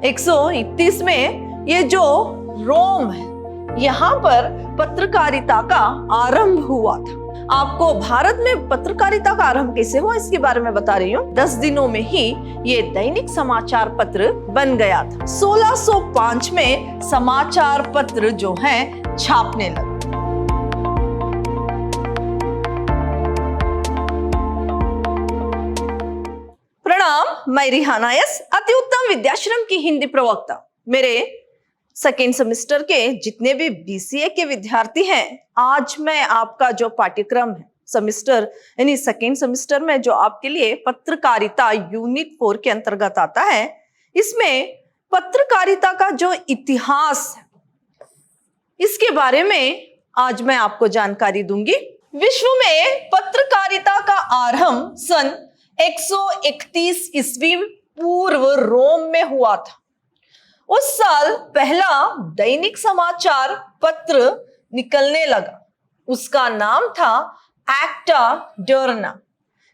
131 में ये जो रोम है, यहाँ पर पत्रकारिता का आरंभ हुआ था। आपको भारत में पत्रकारिता का आरंभ कैसे हुआ इसके बारे में बता रही हूँ। 10 दिनों में ही ये दैनिक समाचार पत्र बन गया था। 1605 में समाचार पत्र जो है छापने लगे। प्रणाम, मैं रिहाना यस, अति उत्तम विद्याश्रम की हिंदी प्रवक्ता। मेरे सेकेंड सेमेस्टर के जितने भी बीसीए के विद्यार्थी हैं, आज मैं आपका जो पाठ्यक्रम है सेमेस्टर यानी सेकेंड सेमेस्टर में जो आपके लिए पत्रकारिता यूनिट 4 के अंतर्गत आता है, इसमें पत्रकारिता का जो इतिहास है इसके बारे में आज मैं आपको जानकारी दूंगी। विश्व में पत्रकारिता का आरंभ सन 131 ईस्वी पूर्व रोम में हुआ था। उस साल पहला दैनिक समाचार पत्र निकलने लगा। उसका नाम था एक्टा डोरना,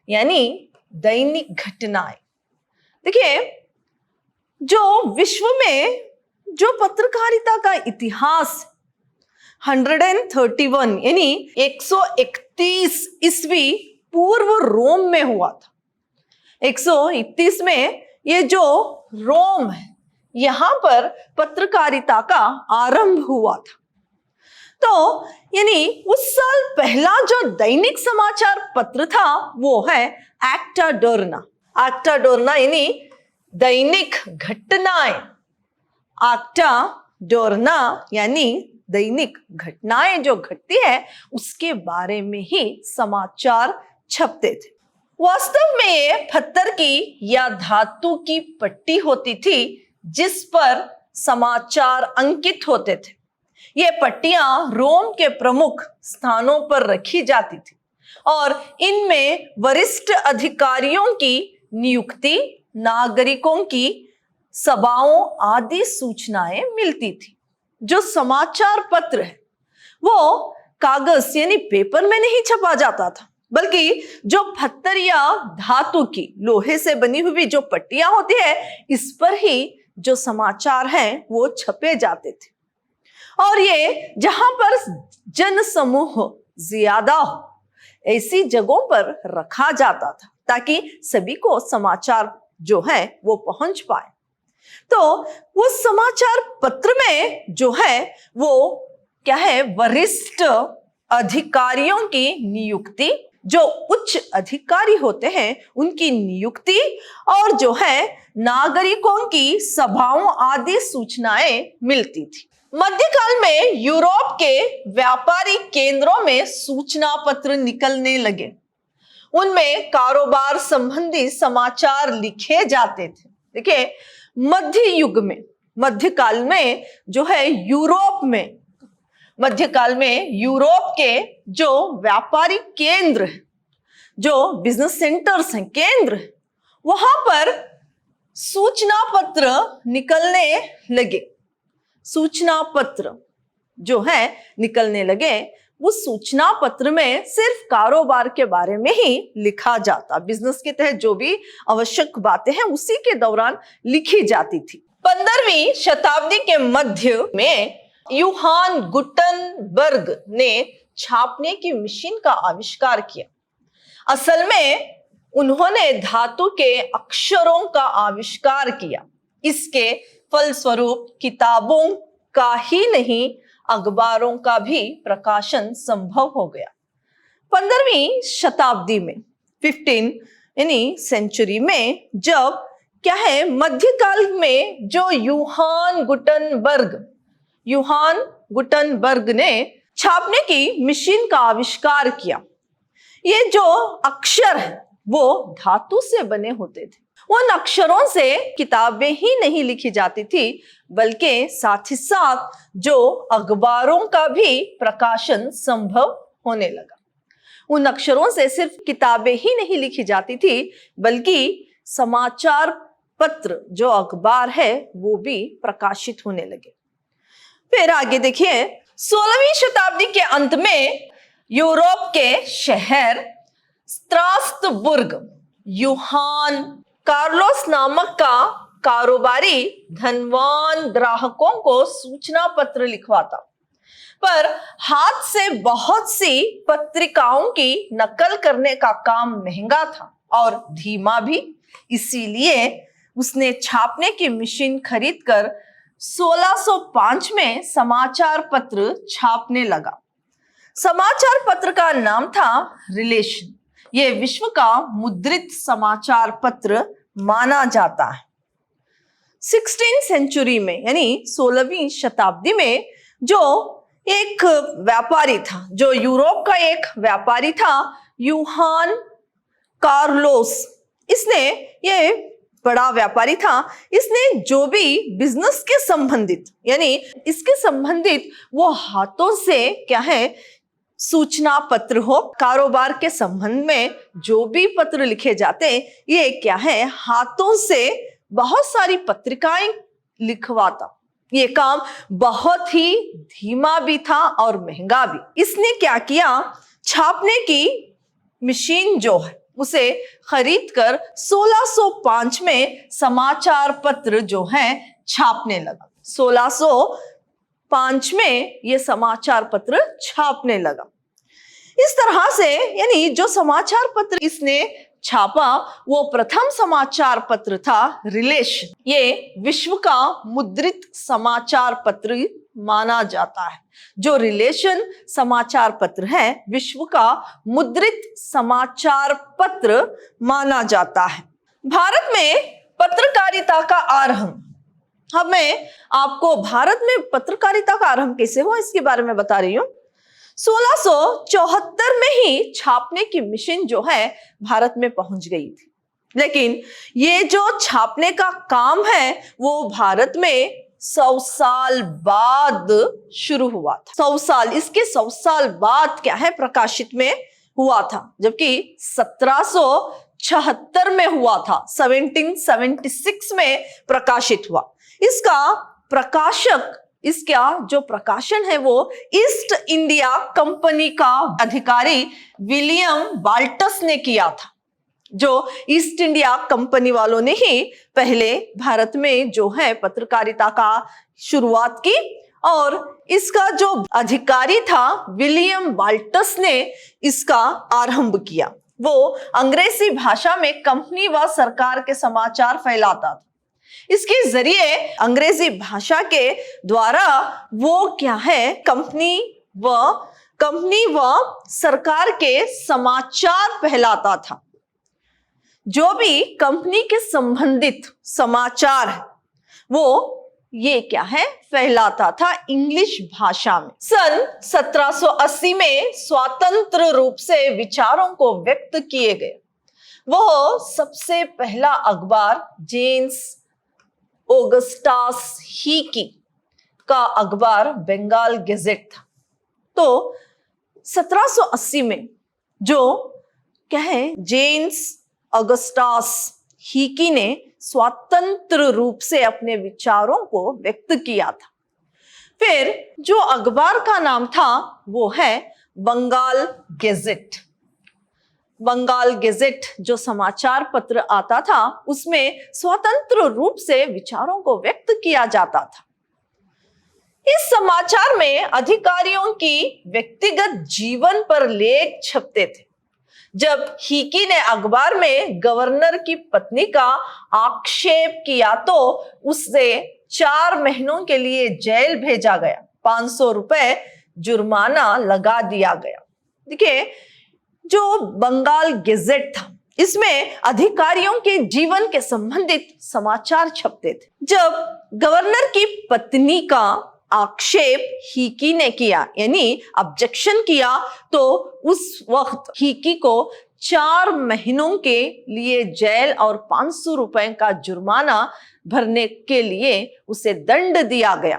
यानी दैनिक घटनाएं। देखिए, जो विश्व में जो पत्रकारिता का इतिहास 131 यानी 131 ईस्वी पूर्व रोम में हुआ था। 131 में ये जो रोम है, यहां पर पत्रकारिता का आरंभ हुआ था। तो यानी उस साल पहला जो दैनिक समाचार पत्र था वो है एक्टा डोरना। एक्टा डोरना यानी दैनिक घटनाएं। एक्टा डोरना यानी दैनिक घटनाएं जो घटती है उसके बारे में ही समाचार छपते थे। वास्तव में ये पत्थर की या धातु की पट्टी होती थी जिस पर समाचार अंकित होते थे। ये पट्टियां रोम के प्रमुख स्थानों पर रखी जाती थी और इनमें वरिष्ठ अधिकारियों की नियुक्ति, नागरिकों की सभाओं आदि सूचनाएं मिलती थी। जो समाचार पत्र है वो कागज यानी पेपर में नहीं छपा जाता था, बल्कि जो पत्थर या धातु की लोहे से बनी हुई जो पट्टियां होती है इस पर ही जो समाचार हैं वो छपे जाते थे। और ये जहां पर जन समूह ज्यादा हो ऐसी जगहों पर रखा जाता था ताकि सभी को समाचार जो है वो पहुंच पाए। तो वो समाचार पत्र में जो है वो क्या है, वरिष्ठ अधिकारियों की नियुक्ति, जो उच्च अधिकारी होते हैं उनकी नियुक्ति और जो है नागरिकों की सभाओं आदि सूचनाएं मिलती थी। मध्यकाल में यूरोप के व्यापारिक केंद्रों में सूचना पत्र निकलने लगे। उनमें कारोबार संबंधी समाचार लिखे जाते थे। देखिए, मध्य युग में, मध्यकाल में जो है यूरोप में, मध्यकाल में यूरोप के जो व्यापारिक केंद्र है, जो बिजनेस सेंटर्स हैं, केंद्र है, वहां पर सूचना पत्र निकलने लगे। सूचना पत्र जो है निकलने लगे। उस सूचना पत्र में सिर्फ कारोबार के बारे में ही लिखा जाता, बिजनेस के तहत जो भी आवश्यक बातें हैं उसी के दौरान लिखी जाती थी। 15वीं शताब्दी के मध्य में यूहान गुटनबर्ग ने छापने की मशीन का आविष्कार किया। असल में उन्होंने धातु के अक्षरों का आविष्कार किया। इसके फलस्वरूप किताबों का ही नहीं अखबारों का भी प्रकाशन संभव हो गया। 15वीं शताब्दी में 15 यानी सेंचुरी में जब क्या है, मध्यकाल में जो यूहान गुटनबर्ग ने छापने की मशीन का आविष्कार किया। ये जो अक्षर है वो धातु से बने होते थे। उन अक्षरों से किताबें ही नहीं लिखी जाती थी, बल्कि साथ ही साथ जो अखबारों का भी प्रकाशन संभव होने लगा। उन अक्षरों से सिर्फ किताबें ही नहीं लिखी जाती थी, बल्कि समाचार पत्र जो अखबार है वो भी प्रकाशित होने लगे। फिर आगे देखिए, 16वीं शताब्दी के अंत में यूरोप के शहर स्ट्रासबुर्ग यूहान कार्लोस नामक का कारोबारी धनवान ग्राहकों को सूचना पत्र लिखवाता, पर हाथ से बहुत सी पत्रिकाओं की नकल करने का काम महंगा था और धीमा भी। इसीलिए उसने छापने की मशीन खरीदकर 1605 में समाचार पत्र छापने लगा। समाचार पत्र का नाम था रिलेशन। यह विश्व का मुद्रित समाचार पत्र माना जाता है। 16th सेंचुरी में यानी 16वीं शताब्दी में जो एक व्यापारी था, जो यूरोप का एक व्यापारी था, यूहान कार्लोस, इसने, ये बड़ा व्यापारी था, इसने जो भी बिजनेस के संबंधित यानी इसके संबंधित वो हाथों से क्या है सूचना पत्र हो, कारोबार के संबंध में जो भी पत्र लिखे जाते ये क्या है हाथों से बहुत सारी पत्रिकाएं लिखवाता। ये काम बहुत ही धीमा भी था और महंगा भी। इसने क्या किया, छापने की मशीन जो है उसे खरीदकर 1605 में समाचार पत्र जो है छापने लगा। 1605 में ये समाचार पत्र छापने लगा। इस तरह से यानी जो समाचार पत्र इसने छापा वो प्रथम समाचार पत्र था रिलेशन। ये विश्व का मुद्रित समाचार पत्र माना जाता है। जो रिलेशन समाचार पत्र है विश्व का मुद्रित समाचार पत्र माना जाता है। भारत में पत्रकारिता का आरंभ, अब मैं आपको भारत में पत्रकारिता का आरंभ कैसे हुआ इसके बारे में बता रही हूँ। 1674 में ही छापने की मशीन जो है भारत में पहुंच गई थी, लेकिन ये जो छापने का काम है वो भारत में 100 साल बाद शुरू हुआ था। 100 साल, इसके 100 साल बाद क्या है प्रकाशित में हुआ था, जबकि 1776 में हुआ था, 1776 में प्रकाशित हुआ। इसका जो प्रकाशन है वो ईस्ट इंडिया कंपनी का अधिकारी विलियम बाल्टस ने किया था। जो ईस्ट इंडिया कंपनी वालों ने ही पहले भारत में जो है पत्रकारिता का शुरुआत की और इसका जो अधिकारी था विलियम बाल्टस ने इसका आरंभ किया। वो अंग्रेजी भाषा में कंपनी व सरकार के समाचार फैलाता था। इसके जरिए अंग्रेजी भाषा के द्वारा वो क्या है कंपनी व सरकार के समाचार फैलाता था। जो भी कंपनी के संबंधित समाचार है वो ये क्या है फैलाता था इंग्लिश भाषा में। सन 1780 में स्वतंत्र रूप से विचारों को व्यक्त किए गए वह सबसे पहला अखबार जेम्स ऑगस्टस हीकी का अखबार बंगाल गैजेट था। तो 1780 में जो क्या है जेम्स ऑगस्टस हीकी ने स्वतंत्र रूप से अपने विचारों को व्यक्त किया था। फिर जो अखबार का नाम था वो है बंगाल गैजेट। बंगाल गैजेट जो समाचार पत्र आता था उसमें स्वतंत्र रूप से विचारों को व्यक्त किया जाता था। इस समाचार में अधिकारियों की व्यक्तिगत जीवन पर लेख छपते थे। जब हीकी ने अखबार में गवर्नर की पत्नी का आक्षेप किया तो उसे 4 महीनों के लिए जेल भेजा गया, 500 रुपए जुर्माना लगा दिया गया। देखिए जो बंगाल गैजेट था इसमें अधिकारियों के जीवन के संबंधित समाचार छपते थे। जब गवर्नर की पत्नी का आक्षेप हीकी ने किया यानी ऑब्जेक्शन किया तो उस वक्त हीकी को 4 महीनों के लिए जेल और 500 रुपए का जुर्माना भरने के लिए उसे दंड दिया गया।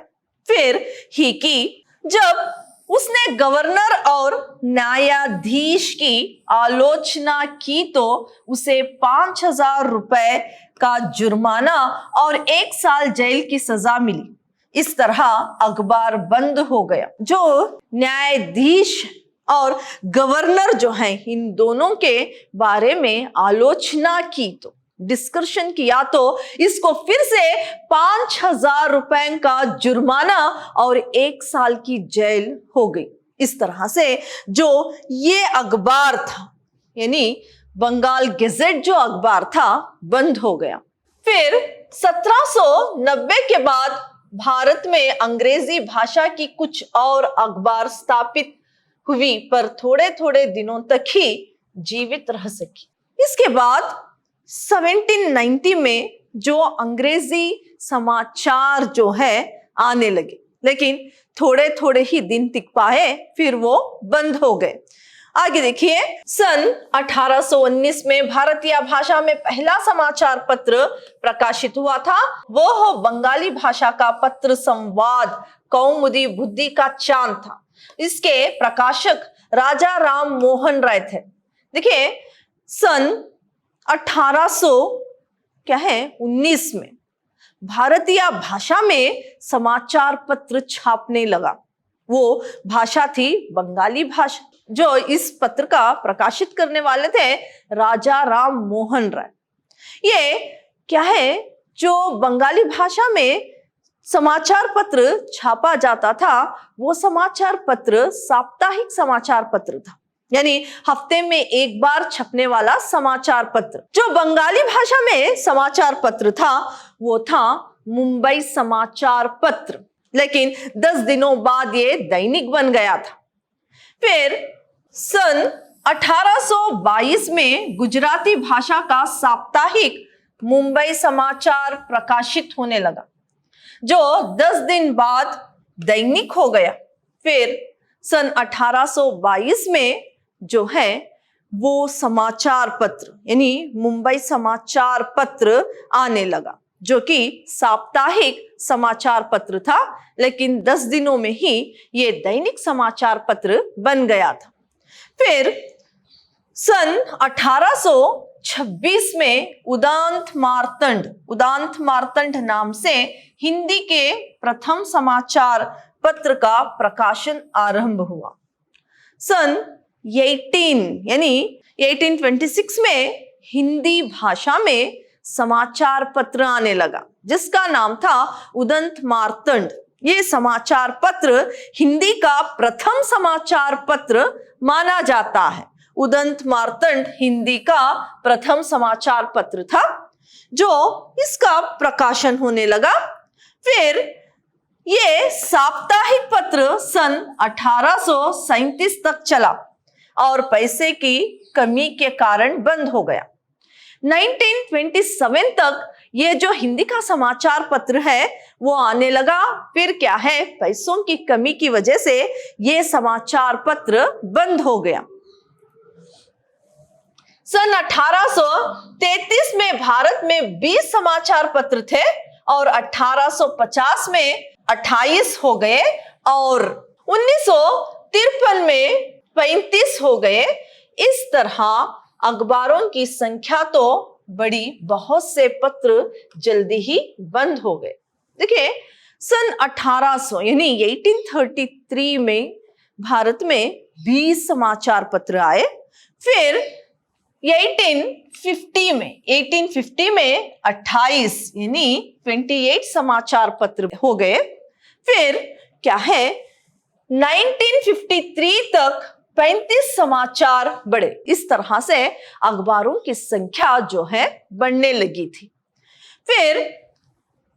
फिर हीकी जब उसने गवर्नर और न्यायाधीश की आलोचना की तो उसे 5000 रुपए का जुर्माना और 1 साल जेल की सजा मिली। इस तरह अखबार बंद हो गया। जो न्यायाधीश और गवर्नर जो हैं इन दोनों के बारे में आलोचना की तो डिस्कशन किया तो इसको फिर से 5,000 रुपए का जुर्माना और 1 साल की जेल हो गई। इस तरह से जो ये अखबार था, यानी बंगाल गेजेट जो अखबार था, बंद हो गया। फिर 1790 के बाद भारत में अंग्रेजी भाषा की कुछ और अखबार स्थापित हुई, पर थोड़े थोड़े दिनों तक ही जीवित रह सकी। इसके बाद 1790 में जो अंग्रेजी समाचार जो है आने लगे, लेकिन थोड़े थोड़े ही दिन टिक पाए, फिर वो बंद हो गए। आगे देखिए, सन 1819 में भारतीय भाषा में पहला समाचार पत्र प्रकाशित हुआ था। वो हो बंगाली भाषा का पत्र संवाद कौमुदी बुद्धि का चांद था। इसके प्रकाशक राजा राम मोहन राय थे। देखिए, सन 1819 में भारतीय भाषा में समाचार पत्र छापने लगा। वो भाषा थी बंगाली भाषा। जो इस पत्र का प्रकाशित करने वाले थे राजा राम मोहन राय। ये क्या है, जो बंगाली भाषा में समाचार पत्र छापा जाता था, वो समाचार पत्र साप्ताहिक समाचार पत्र था, यानी हफ्ते में एक बार छपने वाला समाचार पत्र। जो बंगाली भाषा में समाचार पत्र था वो था मुंबई समाचार पत्र, लेकिन 10 दिनों बाद ये दैनिक बन गया था। फिर सन 1822 में गुजराती भाषा का साप्ताहिक मुंबई समाचार प्रकाशित होने लगा, जो 10 दिन बाद दैनिक हो गया। फिर सन 1822 में जो है वो समाचार पत्र यानी मुंबई समाचार पत्र आने लगा, जो कि साप्ताहिक समाचार पत्र था, लेकिन 10 दिनों में ही ये दैनिक समाचार पत्र बन गया था। फिर सन 1826 में उदांत मार्तंड नाम से हिंदी के प्रथम समाचार पत्र का प्रकाशन आरंभ हुआ। सन 1826 में हिंदी भाषा में समाचार पत्र आने लगा, जिसका नाम था उदंत मार्तंड। ये समाचार पत्र हिंदी का प्रथम समाचार पत्र माना जाता है। उदंत मार्तंड हिंदी का प्रथम समाचार पत्र था, जो इसका प्रकाशन होने लगा। फिर ये साप्ताहिक पत्र सन 1837 तक चला और पैसे की कमी के कारण बंद हो गया। 1927 तक ये जो हिंदी का समाचार पत्र है वो आने लगा। फिर क्या है, पैसों की कमी की वजह से ये समाचार पत्र बंद हो गया। सन 1833 में भारत में 20 समाचार पत्र थे और 1850 में 28 हो गए और 1953 में 35 हो गए। इस तरह अखबारों की संख्या तो बढ़ी, बहुत से पत्र जल्दी ही बंद हो गए। देखिए, सन 1800 यानी 1833 में भारत में 20 समाचार पत्र आए। फिर 1850 में 28 यानी 28 समाचार पत्र हो गए। फिर क्या है, 1953 तक 35 समाचार बढ़े। इस तरह से अखबारों की संख्या जो है बढ़ने लगी थी। फिर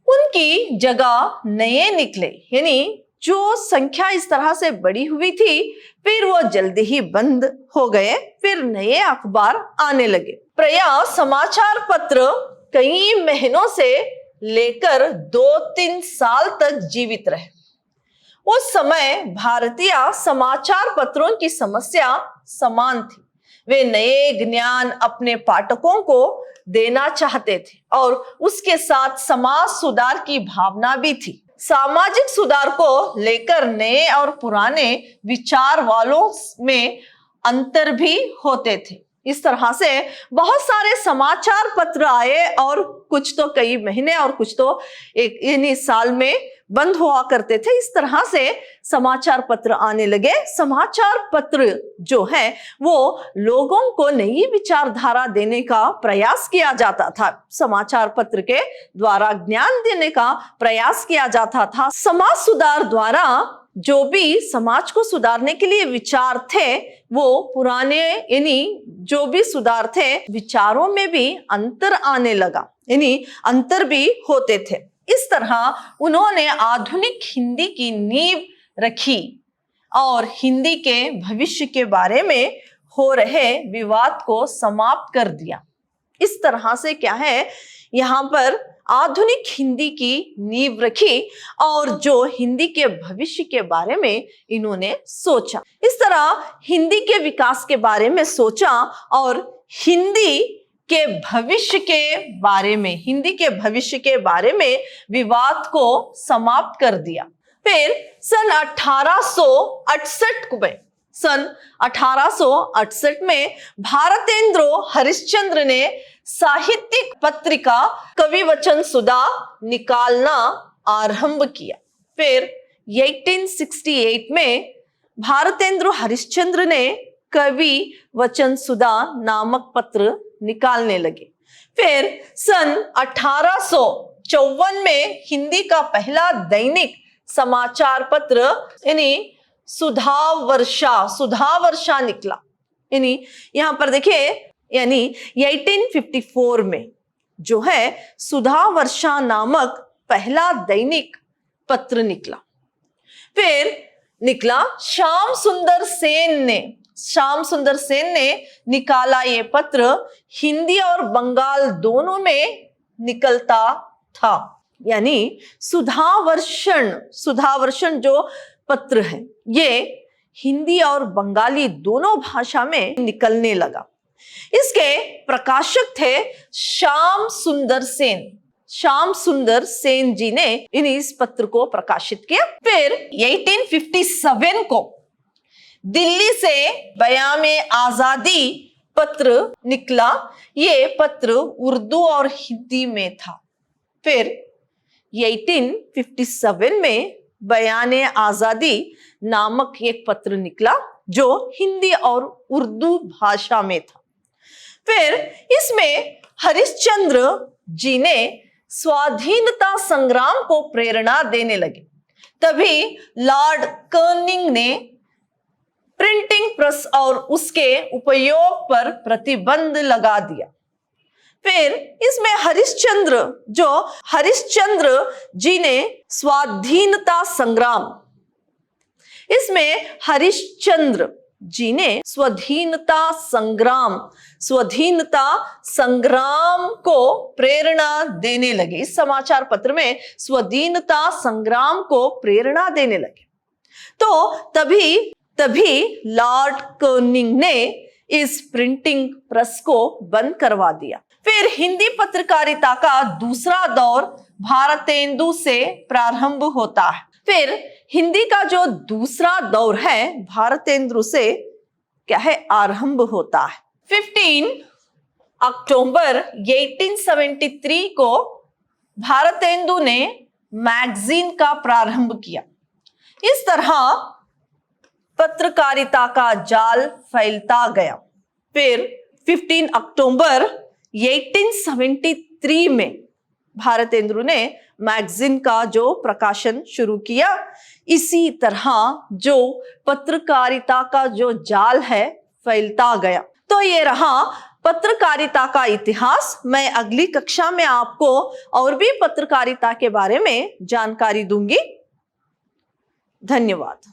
उनकी जगह नए निकले, यानी जो संख्या इस तरह से बढ़ी हुई थी, फिर वो जल्दी ही बंद हो गए। फिर नए अखबार आने लगे। प्रायः समाचार पत्र कई महीनों से लेकर 2-3 साल तक जीवित रहे। उस समय भारतीय समाचार पत्रों की समस्या समान थी। वे नए ज्ञान अपने पाठकों को देना चाहते थे और उसके साथ समाज सुधार की भावना भी थी। सामाजिक सुधार को लेकर नए और पुराने विचार वालों में अंतर भी होते थे। इस तरह से बहुत सारे समाचार पत्र आए और कुछ तो कई महीने और कुछ तो एक साल में बंद हुआ करते थे, इस तरह से समाचार पत्र आने लगे। समाचार पत्र जो है वो लोगों को नई विचारधारा देने का प्रयास किया जाता था। समाचार पत्र के द्वारा ज्ञान देने का प्रयास किया जाता था। समाज सुधार द्वारा जो भी समाज को सुधारने के लिए विचार थे वो पुराने यानी जो भी सुधार थे, विचारों में भी अंतर आने लगा, यानी अंतर भी होते थे। इस तरह उन्होंने आधुनिक हिंदी की नींव रखी और हिंदी के भविष्य के बारे में हो रहे विवाद को समाप्त कर दिया। इस तरह से क्या है, यहाँ पर आधुनिक हिंदी की नींव रखी और जो हिंदी के भविष्य के बारे में इन्होंने सोचा। इस तरह हिंदी के विकास के बारे में सोचा और हिंदी के भविष्य के बारे में विवाद को समाप्त कर दिया। फिर सन 1868 में भारतेंद्र हरिश्चंद्र ने साहित्यिक पत्रिका कविवचन सुधा निकालना आरंभ किया। फिर 1868 में भारतेंद्र हरिश्चंद्र ने कवि वचन सुधा नामक पत्र निकालने लगे। फिर सन 1854 में हिंदी का पहला दैनिक समाचार पत्र यानी सुधावर्षा निकला। यानी यहाँ पर देखिए, यानी 1854 में जो है सुधावर्षा नामक पहला दैनिक पत्र निकला। फिर निकला श्याम सुंदर सेन ने निकाला ये पत्र। हिंदी और बंगाल दोनों में निकलता था। यानी सुधावर्षण जो पत्र है ये हिंदी और बंगाली दोनों भाषा में निकलने लगा। इसके प्रकाशक थे श्याम सुंदर सेन जी ने इस पत्र को प्रकाशित किया। फिर 1857 को दिल्ली से बयाने आजादी पत्र निकला। ये पत्र उर्दू और हिंदी में था। फिर 1857 में बयाने आजादी नामक एक पत्र निकला जो हिंदी और उर्दू भाषा में था। फिर इसमें हरिश्चंद्र जी ने स्वाधीनता संग्राम को प्रेरणा देने लगे। तभी लॉर्ड कर्निंग ने प्रिंटिंग प्रेस और उसके उपयोग पर प्रतिबंध लगा दिया। फिर इसमें हरिश्चंद्र जी ने स्वाधीनता संग्राम को प्रेरणा देने लगे। इस समाचार पत्र में स्वाधीनता संग्राम को प्रेरणा देने लगे। तो तभी लॉर्ड कर्निंग ने इस प्रिंटिंग प्रेस को बंद करवा दिया। फिर हिंदी पत्रकारिता का दूसरा दौर भारतेंदु से प्रारंभ होता है। फिर हिंदी का जो दूसरा दौर है भारतेंदु से क्या है, आरंभ होता है। 15 अक्टूबर 1873 को भारतेंदु ने मैगजीन का प्रारंभ किया। इस तरह पत्रकारिता का जाल फैलता गया। फिर 15 अक्टूबर 1873 में भारतेंदु ने मैगजीन का जो प्रकाशन शुरू किया। इसी तरह जो पत्रकारिता का जो जाल है फैलता गया। तो ये रहा पत्रकारिता का इतिहास। मैं अगली कक्षा में आपको और भी पत्रकारिता के बारे में जानकारी दूंगी। धन्यवाद।